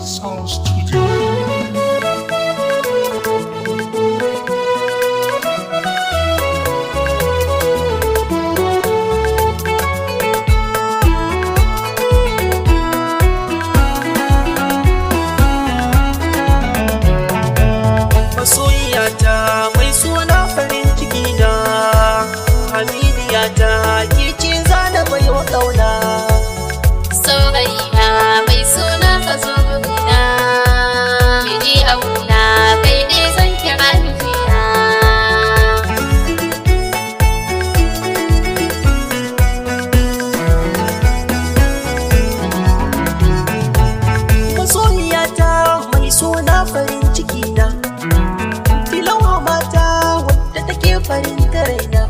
Sound Studio. Masoyiyata mai suna farin ciki na Hamidiyata ke ce zana bai wa ƙauna. Saurayina mai suna ka zo gurina, miji auna kai ne zan kira mijina. Masoyiyata mai suna farin ciki na farin raina,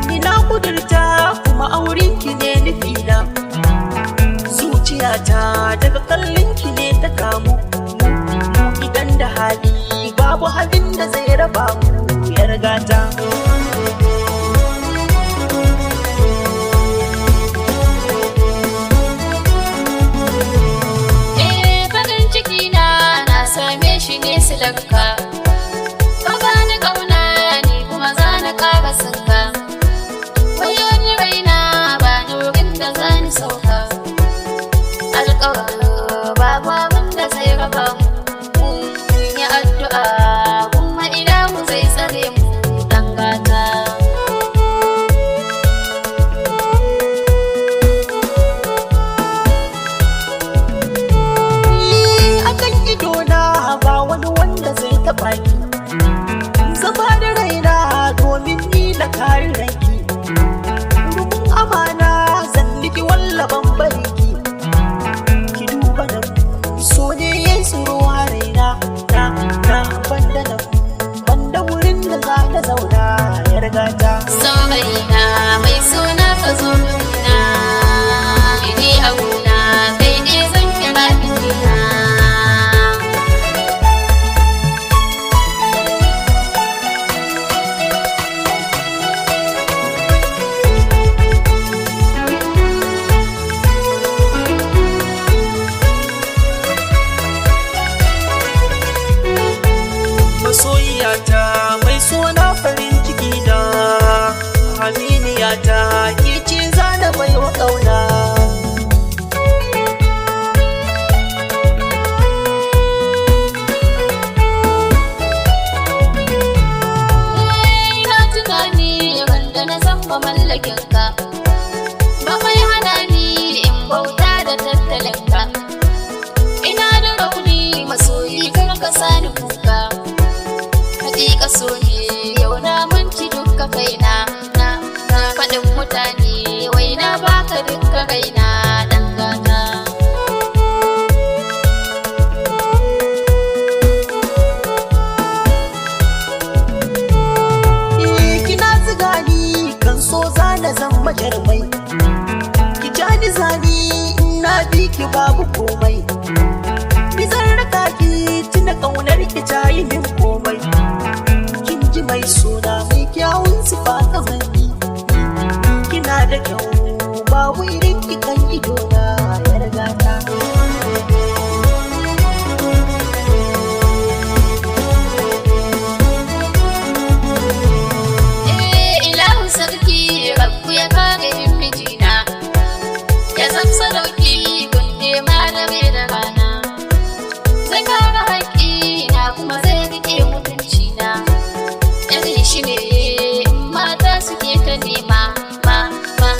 ni na kudurta kuma aurenki ne nufina. Zuciyata daga kallonki ne ta kamu, idan da hali babu halin da zai raba mu yar gata. Farin ciki na same shi ne silarka. Wayoyi raina ba ni wurin da zani sauka, alƙawar babu abin da zai raba mu, yi addu'a kuma ilahu zai tsare mu ɗan gata. Akan idona ba wani wanda zai taɓa ni, zama da raina domin ni na kare ranki. Rukun amana zan miki wallaban bariki, ki duba nan so ne yin tsoro a raina na banda wurin da za ta zauna ya riga ta. Saurayina mai suna ka zo gurina, miji auna kai ne zan kira mijina. Masoyiyata mai suna farin ciki da Hamidiyata ke ce zana bai wa ƙauna. Ina tunani wanda na san ba mallakinka, ba mai hana ni in bauta da tattalinka. Ina da rauni masoyi kar ka sani kuka, hakika so ne yau na manci dukka kaina na faɗin mutane wai na baka dukka kaina ɗan gata. Kina ziga ni kan so zana zama jarmai, ki ja ni zani ina bi ki babu komai. Bizar raka ki tuna ƙaunar ki ta yi min komai. Kin ji mai suna mai kyawun sifa kamar ni, kina da kyau babu irin ki kan ido na yar gata. Ilahu sarki rabbu ya kare min mijina, ya zam sadauki gunde ma da mai da rana. Zai kare haƙƙina kuma zai riƙe mutuncina, irin shi ne mata suke ta nema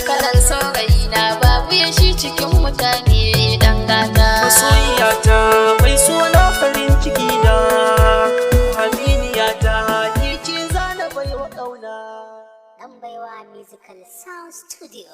kalar saurayina babu ya shi cikin mutane ɗan gata. Masoyiyata mai suna farin ciki da Hamidiyata ke ce zana bai wa ƙauna. Ɗan Baiwa Musical Sound Studio.